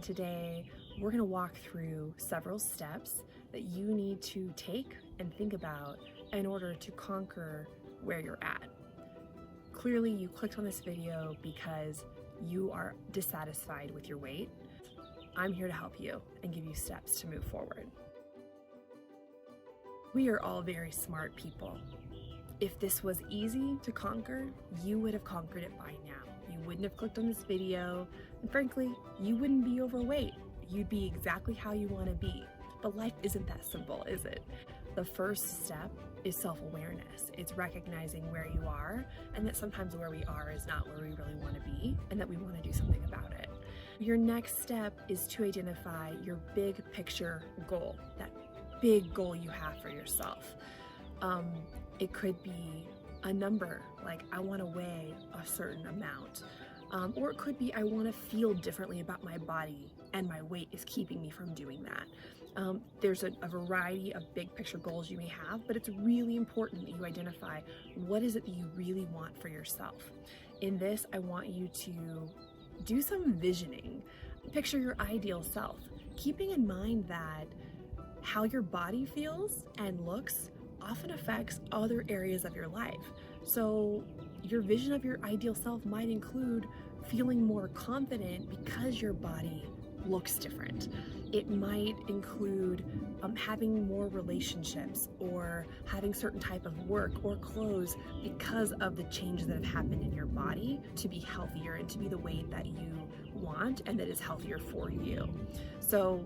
Today, we're going to walk through several steps that you need to take and think about in order to conquer where you're at. Clearly, you clicked on this video because you are dissatisfied with your weight. I'm here to help you and give you steps to move forward. We are all very smart people. If this was easy to conquer, you would have conquered it by now. You wouldn't have clicked on this video, and frankly, you wouldn't be overweight. You'd be exactly how you want to be. But life isn't that simple, is it? The first step is self-awareness. It's recognizing where you are, and that sometimes where we are is not where we really want to be, and that we want to do something about it. Your next step is to identify your big picture goal, that big goal you have for yourself. It could be a number, like I want to weigh a certain amount. Or it could be I want to feel differently about my body and my weight is keeping me from doing that. There's a variety of big picture goals you may have, but it's really important that you identify what is it that you really want for yourself. In this, I want you to do some visioning. Picture your ideal self, keeping in mind that how your body feels and looks often affects other areas of your life. So your vision of your ideal self might include feeling more confident because your body looks different. It might include having more relationships or having certain type of work or clothes because of the changes that have happened in your body to be healthier and to be the weight that you want and that is healthier for you. So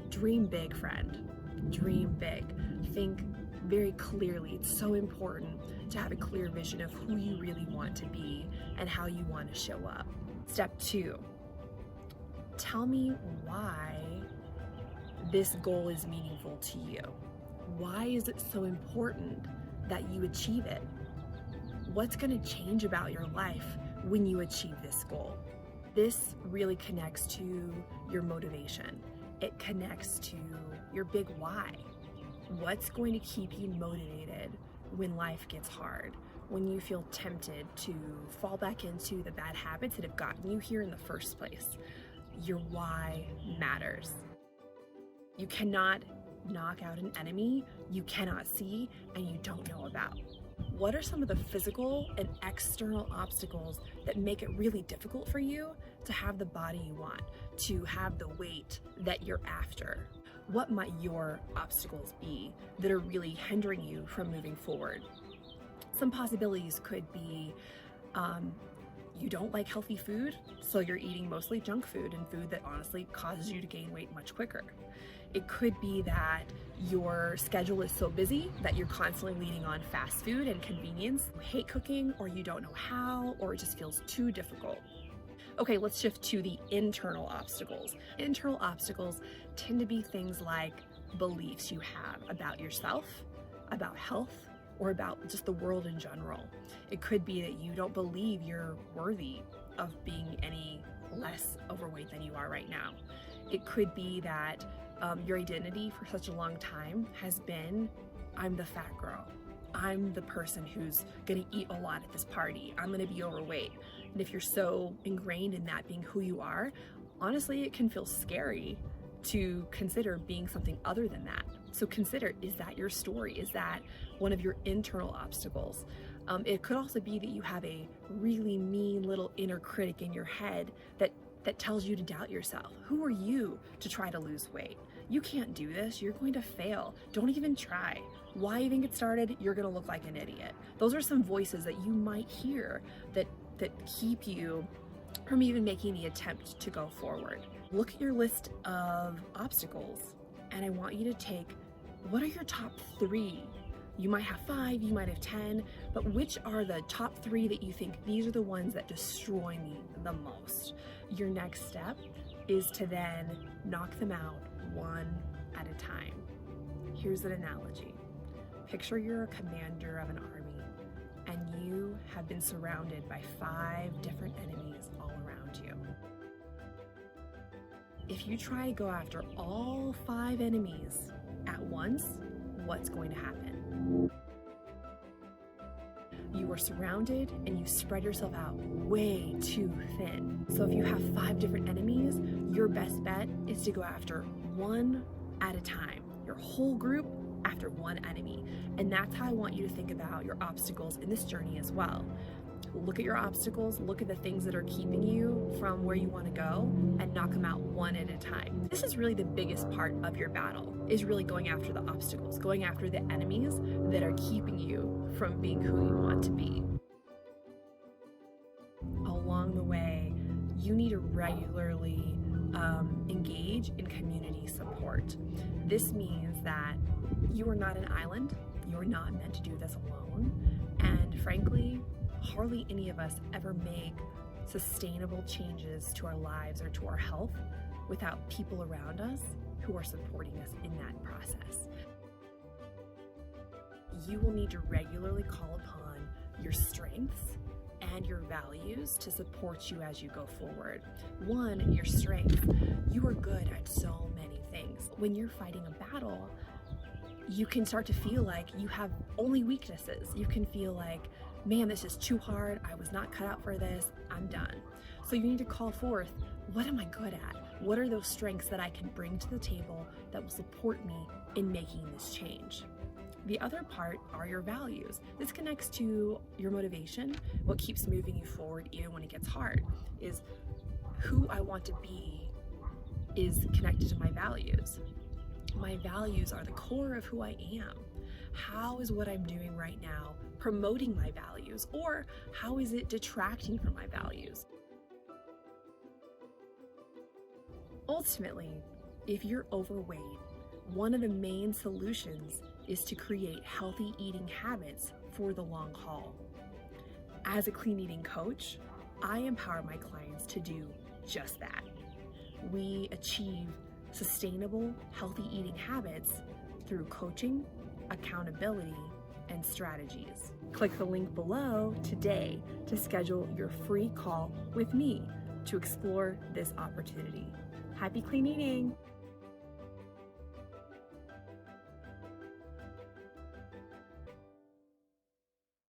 dream big, friend. Dream big. Think very clearly. It's so important to have a clear vision of who you really want to be and how you want to show up. Step 2, tell me why this goal is meaningful to you. Why is it so important that you achieve it? What's going to change about your life when you achieve this goal? This really connects to your motivation. It connects to your big why. What's going to keep you motivated when life gets hard, when you feel tempted to fall back into the bad habits that have gotten you here in the first place? Your why matters. You cannot knock out an enemy you cannot see and you don't know about. What are some of the physical and external obstacles that make it really difficult for you to have the body you want, to have the weight that you're after? What might your obstacles be that are really hindering you from moving forward? Some possibilities could be you don't like healthy food, so you're eating mostly junk food and food that honestly causes you to gain weight much quicker. It could be that your schedule is so busy that you're constantly leaning on fast food and convenience. You hate cooking, or you don't know how, or it just feels too difficult. Okay, let's shift to the internal obstacles. Internal obstacles tend to be things like beliefs you have about yourself, about health, or about just the world in general. It could be that you don't believe you're worthy of being any less overweight than you are right now. It could be that your identity for such a long time has been, I'm the fat girl. I'm the person who's gonna eat a lot at this party. I'm gonna be overweight. And if you're so ingrained in that being who you are, honestly, it can feel scary to consider being something other than that. So consider, is that your story? Is that one of your internal obstacles? It could also be that you have a really mean little inner critic in your head that tells you to doubt yourself. Who are you to try to lose weight? You can't do this. You're going to fail. Don't even try. Why even get started? You're going to look like an idiot. Those are some voices that you might hear that keep you from even making the attempt to go forward. Look at your list of obstacles, and I want you to take, what are your top 3? You might have 5, you might have 10, but which are the top 3 that you think these are the ones that destroy me the most? Your next step is to then knock them out one at a time. Here's an analogy. Picture you're a commander of an army and you have been surrounded by 5 different enemies all around you. If you try to go after all 5 enemies at once, what's going to happen? You are surrounded and you spread yourself out way too thin. So if you have 5 different enemies, your best bet is to go after one at a time, your whole group after one enemy. And that's how I want you to think about your obstacles in this journey as well. Look at your obstacles, look at the things that are keeping you from where you want to go, and knock them out one at a time. This is really the biggest part of your battle, is really going after the obstacles, going after the enemies that are keeping you from being who you want to be. Along the way, you need to regularly engage in community support. This means that you are not an island, you are not meant to do this alone, and frankly, hardly any of us ever make sustainable changes to our lives or to our health without people around us who are supporting us in that process. You will need to regularly call upon your strengths and your values to support you as you go forward. One, your strengths. You are good at so many things. When you're fighting a battle, you can start to feel like you have only weaknesses. You can feel like, man, this is too hard. I was not cut out for this. I'm done. So you need to call forth, what am I good at? What are those strengths that I can bring to the table that will support me in making this change? The other part are your values. This connects to your motivation. What keeps moving you forward even when it gets hard is who I want to be is connected to my values. My values are the core of who I am. How is what I'm doing right now promoting my values, or how is it detracting from my values? Ultimately, if you're overweight, one of the main solutions is to create healthy eating habits for the long haul. As a clean eating coach, I empower my clients to do just that. We achieve sustainable, healthy eating habits through coaching, accountability, and strategies. Click the link below today to schedule your free call with me to explore this opportunity. Happy clean eating!